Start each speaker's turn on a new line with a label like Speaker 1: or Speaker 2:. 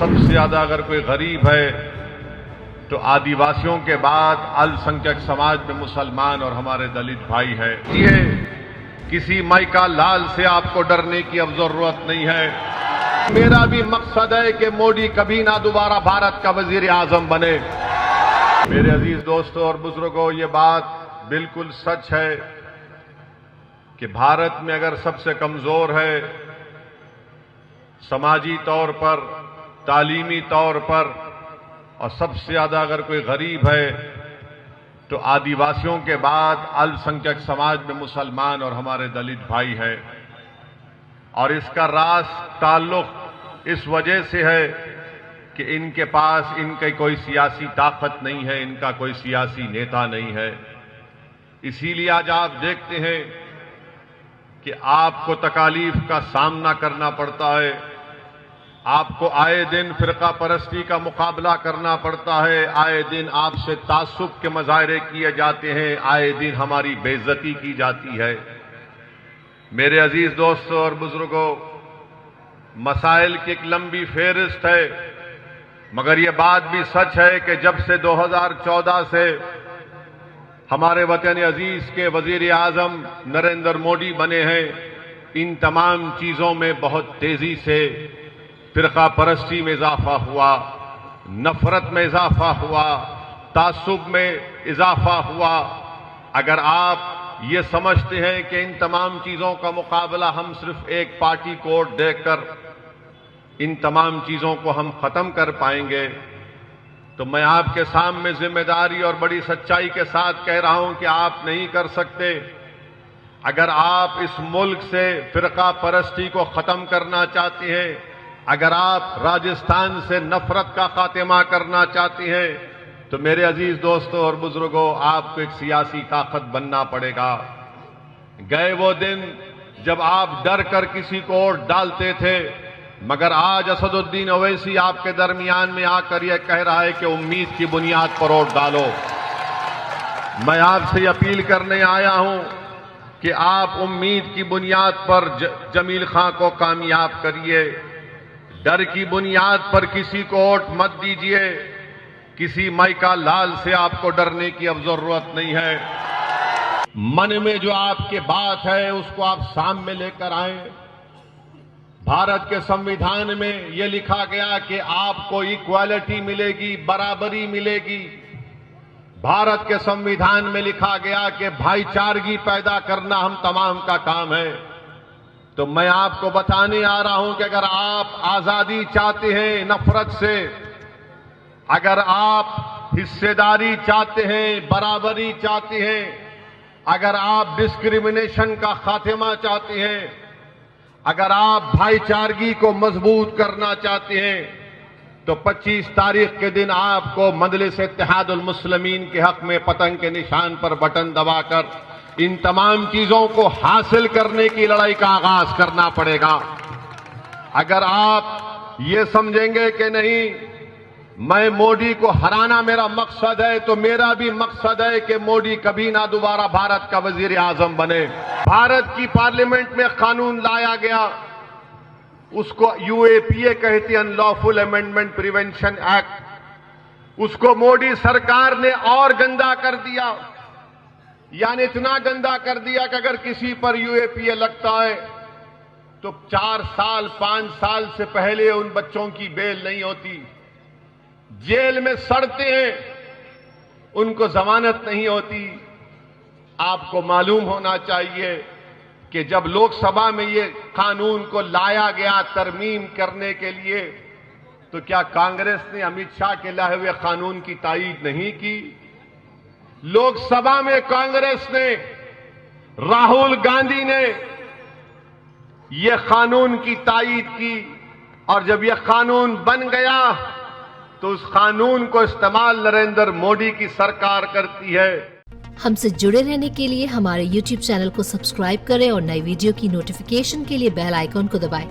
Speaker 1: سب سے زیادہ اگر کوئی غریب ہے تو آدیواسیوں کے بعد السنکھیک سماج میں مسلمان اور ہمارے دلت بھائی ہے. یہ کسی مائی کا لال سے آپ کو ڈرنے کی اب ضرورت نہیں ہے. میرا بھی مقصد ہے کہ مودی کبھی نہ دوبارہ بھارت کا وزیر اعظم بنے. میرے عزیز دوستوں اور بزرگوں، یہ بات بالکل سچ ہے کہ بھارت میں اگر سب سے کمزور ہے سماجی طور پر، تعلیمی طور پر، اور سب سے زیادہ اگر کوئی غریب ہے تو آدیواسیوں کے بعد السنکھیک سماج میں مسلمان اور ہمارے دلت بھائی ہے. اور اس کا راز تعلق اس وجہ سے ہے کہ ان کے پاس ان کی کوئی سیاسی طاقت نہیں ہے، ان کا کوئی سیاسی نیتا نہیں ہے. اسی لیے آج آپ دیکھتے ہیں کہ آپ کو تکالیف کا سامنا کرنا پڑتا ہے. آپ کو آئے دن فرقہ پرستی کا مقابلہ کرنا پڑتا ہے، آئے دن آپ سے تعصب کے مظاہرے کیے جاتے ہیں، آئے دن ہماری بے عزتی کی جاتی ہے. میرے عزیز دوستوں اور بزرگوں، مسائل کی ایک لمبی فہرست ہے، مگر یہ بات بھی سچ ہے کہ جب سے 2014 سے ہمارے وطن عزیز کے وزیر اعظم نریندر مودی بنے ہیں، ان تمام چیزوں میں بہت تیزی سے فرقہ پرستی میں اضافہ ہوا، نفرت میں اضافہ ہوا، تعصب میں اضافہ ہوا. اگر آپ یہ سمجھتے ہیں کہ ان تمام چیزوں کا مقابلہ ہم صرف ایک پارٹی کو ووٹ دے کر ان تمام چیزوں کو ہم ختم کر پائیں گے تو میں آپ کے سامنے ذمہ داری اور بڑی سچائی کے ساتھ کہہ رہا ہوں کہ آپ نہیں کر سکتے. اگر آپ اس ملک سے فرقہ پرستی کو ختم کرنا چاہتے ہیں، اگر آپ راجستھان سے نفرت کا خاتمہ کرنا چاہتے ہیں تو میرے عزیز دوستوں اور بزرگوں، آپ کو ایک سیاسی طاقت بننا پڑے گا. گئے وہ دن جب آپ ڈر کر کسی کو ووٹ ڈالتے تھے، مگر آج اسد الدین اویسی آپ کے درمیان میں آ کر یہ کہہ رہا ہے کہ امید کی بنیاد پر ووٹ ڈالو. میں آپ سے اپیل کرنے آیا ہوں کہ آپ امید کی بنیاد پر جمیل خان کو کامیاب کریے. ڈر کی بنیاد پر کسی کو ووٹ مت دیجیے. کسی مائی کا لال سے آپ کو ڈرنے کی اب ضرورت نہیں ہے. من میں جو آپ کے بات ہے اس کو آپ سامنے لے کر آئیں. بھارت کے سمویدھان میں یہ لکھا گیا کہ آپ کو ایکوالٹی ملے گی، برابری ملے گی. بھارت کے سمویدھان میں لکھا گیا کہ بھائی چارگی پیدا کرنا ہم تمام کا کام ہے. تو میں آپ کو بتانے آ رہا ہوں کہ اگر آپ آزادی چاہتے ہیں نفرت سے، اگر آپ حصے داری چاہتے ہیں، برابری چاہتے ہیں، اگر آپ ڈسکریمنیشن کا خاتمہ چاہتے ہیں، اگر آپ بھائی چارگی کو مضبوط کرنا چاہتے ہیں تو 25 تاریخ کے دن آپ کو مجلس اتحاد المسلمین کے حق میں پتنگ کے نشان پر بٹن دبا کر ان تمام چیزوں کو حاصل کرنے کی لڑائی کا آغاز کرنا پڑے گا. اگر آپ یہ سمجھیں گے کہ نہیں میں مودی کو ہرانا میرا مقصد ہے تو میرا بھی مقصد ہے کہ مودی کبھی نہ دوبارہ بھارت کا وزیر اعظم بنے. بھارت کی پارلیمنٹ میں قانون لایا گیا، اس کو UAPA کہتی ہے، ان لافل امینڈمنٹ پریونشن ایکٹ. اس کو مودی سرکار نے اور گندا کر دیا، یعنی اتنا گندا کر دیا کہ اگر کسی پر UAPA لگتا ہے تو 4 سال 5 سال سے پہلے ان بچوں کی بیل نہیں ہوتی، جیل میں سڑتے ہیں، ان کو ضمانت نہیں ہوتی. آپ کو معلوم ہونا چاہیے کہ جب لوک سبھا میں یہ قانون کو لایا گیا ترمیم کرنے کے لیے تو کیا کانگریس نے امت شاہ کے لائے ہوئے قانون کی تائید نہیں کی؟ لوک سبھا میں کانگریس نے، راہل گاندھی نے یہ قانون کی تائید کی، اور جب یہ قانون بن گیا تو اس قانون کو استعمال نریندر مودی کی سرکار کرتی ہے.
Speaker 2: ہم سے جڑے رہنے کے لیے ہمارے YouTube چینل کو سبسکرائب کریں اور نئی ویڈیو کی نوٹیفیکیشن کے لیے بیل آئیکن کو دبائیں.